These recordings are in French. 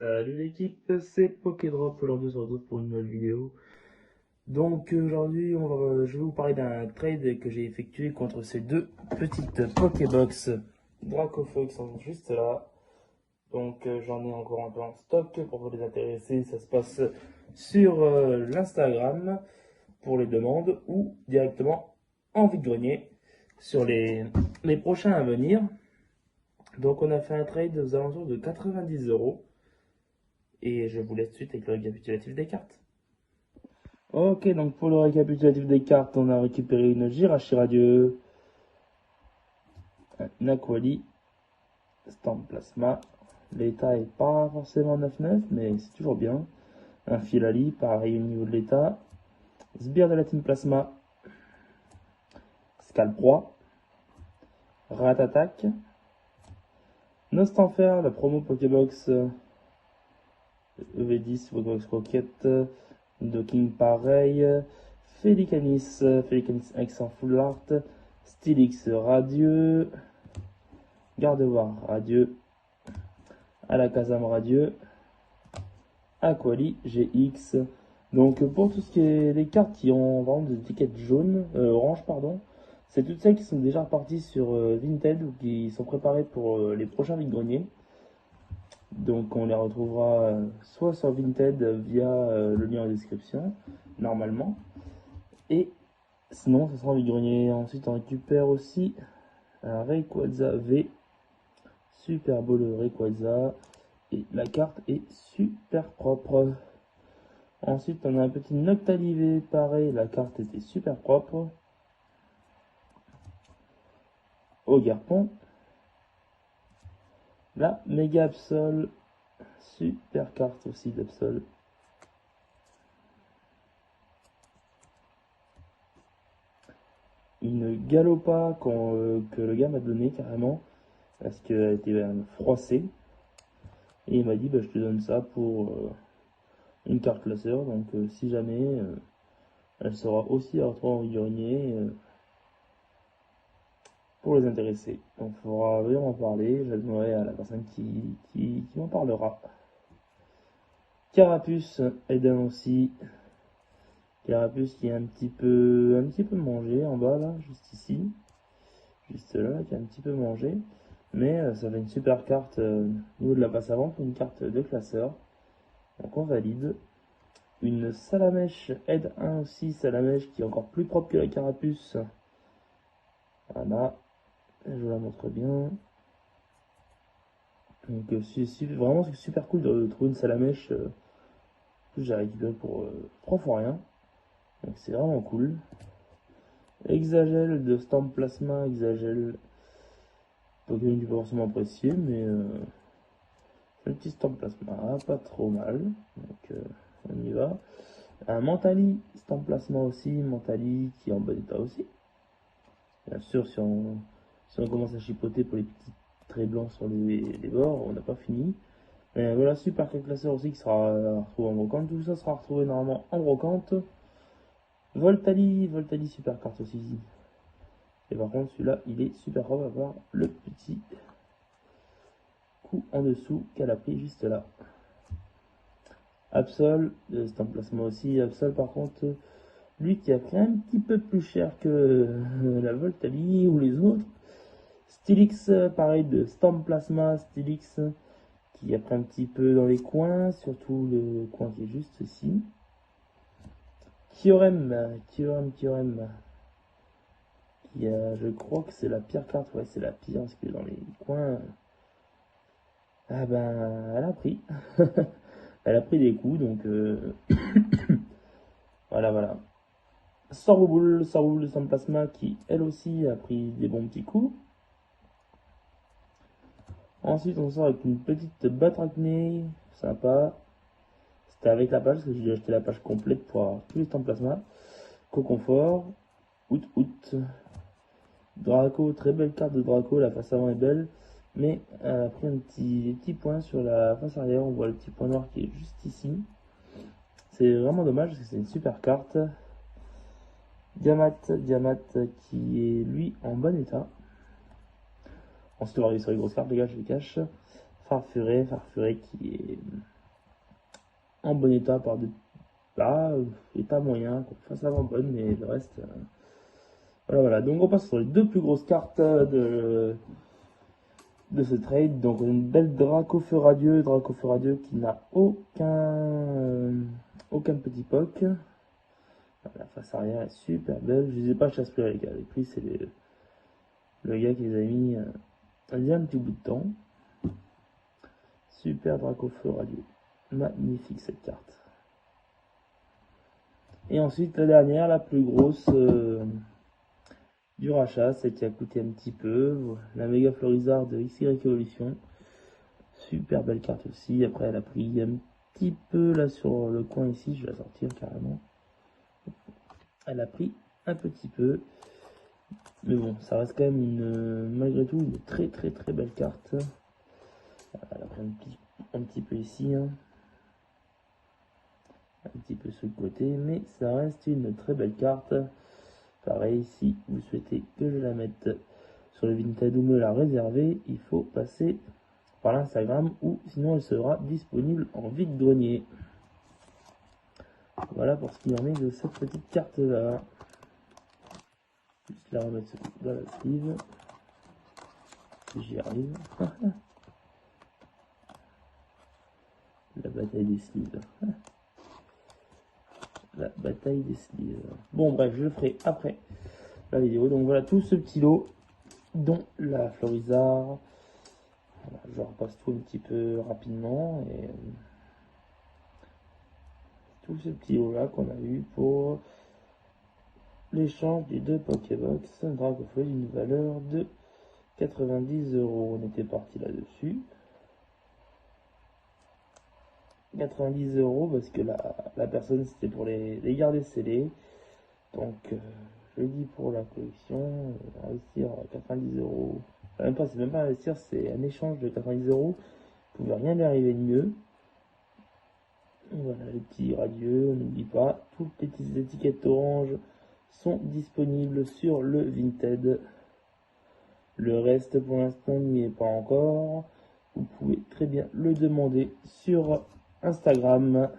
Salut l'équipe, c'est Pokédrop. Aujourd'hui, on se retrouve pour une nouvelle vidéo. Donc aujourd'hui, je vais vous parler d'un trade que j'ai effectué contre ces deux petites Pokébox Dracofeu qui sont juste là. Donc j'en ai encore un peu en stock pour vous les intéresser. Ça se passe sur l'Instagram pour les demandes ou directement en vide-grenier sur les prochains à venir. Donc on a fait un trade aux alentours de 90 €. Et je vous laisse tout de suite avec le récapitulatif des cartes. Ok, donc pour le récapitulatif des cartes, on a récupéré une Girachiradieu, un Aquali, Stamp Plasma. L'état est pas forcément 9-9, mais c'est toujours bien. Un Filali, pareil au niveau de l'état. Sbire de la Team Plasma, Scalproie, Ratatak, Nostanfer, la promo Pokébox EV10, Pokébox Rocket, Docking pareil, Félicanis X en full art, Stylix radieux, Gardevoir radieux, Alakazam radieux, Aquali GX. Donc pour tout ce qui est les cartes qui ont vraiment des étiquettes jaunes, orange pardon, c'est toutes celles qui sont déjà reparties sur Vinted ou qui sont préparées pour les prochains vide-greniers. Donc on les retrouvera soit sur Vinted via le lien en description, normalement. Et sinon, ça sera en vide-grenier. Ensuite, on récupère aussi un Rayquaza V. Super beau le Rayquaza. Et la carte est super propre. Ensuite, on a un petit Noctali V. Pareil, la carte était super propre. Au Garpon. La Mega Absol. Super carte aussi d'Absol. Une Galopa que le gars m'a donné carrément. Parce qu'elle était froissée. Et il m'a dit, bah, je te donne ça pour une carte classeur. Donc si jamais, elle sera aussi à retrouver en vide-grenier pour les intéresser. Donc il faudra venir en parler. Je la donnerai à la personne qui m'en parlera. Carapuce, Eden aussi. Carapuce qui est un petit peu mangé en bas là, juste ici. Juste là, qui est un petit peu mangé. Mais ça fait une super carte au niveau de la passe avant pour une carte de classeur. Donc on valide. Une Salamèche Aide 1 aussi, Salamèche qui est encore plus propre que la Carapuce. Voilà, je vous la montre bien. Donc vraiment c'est super cool de trouver une Salamèche. J'ai récupéré pour 3 fois rien. Donc c'est vraiment cool. Hexagel de Stamp Plasma, Hexagel. Pokémon du pas forcément apprécié, mais le petit Stamp Plasma, pas trop mal. Donc on y va. Un Mentali, Stamp Plasma aussi, Mentali qui est en bon état aussi. Bien sûr, si on commence à chipoter pour les petits traits blancs sur les bords, on n'a pas fini. Mais voilà, super carte classeur aussi qui sera retrouvé en brocante. Tout ça sera retrouvé normalement en brocante. Voltali, super carte aussi. Et par contre, celui-là, il est super propre à voir le petit coup en dessous qu'elle a pris juste là. Absol, c'est un placement aussi. Absol, par contre, lui qui a pris un petit peu plus cher que la Voltali ou les autres. Stylix, pareil, de Stamp Plasma, Stylix, qui a pris un petit peu dans les coins, surtout le coin qui est juste ici. Kyurem, qui a, je crois que c'est la pire carte, ouais, c'est la pire, parce que dans les coins, ah ben, elle a pris. Elle a pris des coups, donc voilà. Sorboule de Stamp Plasma, qui elle aussi a pris des bons petits coups. Ensuite, on sort avec une petite Batracné, sympa. C'était avec la page, parce que j'ai acheté la page complète pour avoir tous les temps plasma. Coconfort, Out. Draco, très belle carte de Draco, la face avant est belle. Mais elle a pris un petit point sur la face arrière, on voit le petit point noir qui est juste ici. C'est vraiment dommage parce que c'est une super carte. Diamat qui est lui en bon état. Ensuite on va arriver sur les grosses cartes, les gars, je les cache. Farfuré qui est en bon état par de état moyen, enfin ça va bonne, mais le reste. Voilà. Donc on passe sur les deux plus grosses cartes de ce trade. Donc une belle Dracofeu radieux qui n'a aucun petit poc. La face arrière est super belle. Je les ai pas chasse-pris les gars. Les prix c'est le gars qui les a mis il y a un petit bout de temps. Super Dracofeu radieux. Magnifique cette carte. Et ensuite la dernière, la plus grosse du rachat, celle qui a coûté un petit peu, la méga Florizard de XY Evolution. Super belle carte aussi. Après elle a pris un petit peu là sur le coin ici, je vais la sortir carrément. Elle a pris un petit peu. Mais bon, ça reste quand même malgré tout une très belle carte. Elle a pris un petit peu ici. Hein. Un petit peu sur le côté, mais ça reste une très belle carte. Pareil, si vous souhaitez que je la mette sur le Vinted ou me la réserver, il faut passer par l'Instagram ou sinon elle sera disponible en vide-grenier. Voilà pour ce qu'il en est de cette petite carte là. Juste la remettre dans la sleeve. Si j'y arrive. La bataille des sleeves. La bataille des sleeves. Bon bref, je le ferai après la vidéo. Donc voilà tout ce petit lot, dont la Florizard. Voilà, je repasse tout un petit peu rapidement. Et tout ce petit lot là qu'on a eu pour l'échange des deux Pokébox Dracofeu d'une valeur de 90 €. On était parti là-dessus. 90 € parce que la personne c'était pour les garder scellés. Donc je dis pour la collection, investir 90 €. Même pas, c'est même pas investir, c'est un échange de 90 €. Il ne pouvait rien lui arriver de mieux. Voilà les petits radieux, on n'oublie pas. Toutes les petites étiquettes orange sont disponibles sur le Vinted. Le reste pour l'instant n'y est pas encore. Vous pouvez très bien le demander sur Instagram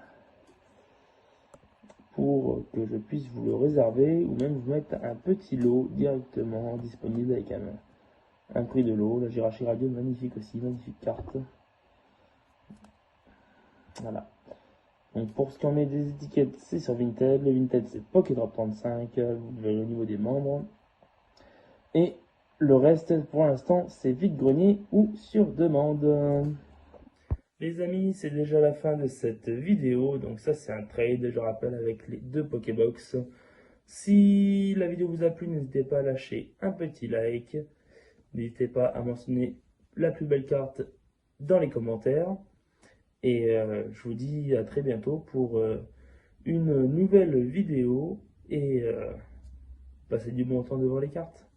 pour que je puisse vous le réserver ou même vous mettre un petit lot directement disponible avec un prix de lot. La Jirachi Radio, magnifique aussi, magnifique carte. Voilà. Donc pour ce qui en est des étiquettes, c'est sur Vinted. Le Vinted c'est Pokédrop 35, vous verrez au niveau des membres. Et le reste pour l'instant c'est vide-grenier ou sur demande. Les amis, c'est déjà la fin de cette vidéo. Donc ça c'est un trade, je rappelle, avec les deux Pokébox. Si la vidéo vous a plu, n'hésitez pas à lâcher un petit like. N'hésitez pas à mentionner la plus belle carte dans les commentaires. Et je vous dis à très bientôt pour une nouvelle vidéo. Et passez du bon temps devant les cartes.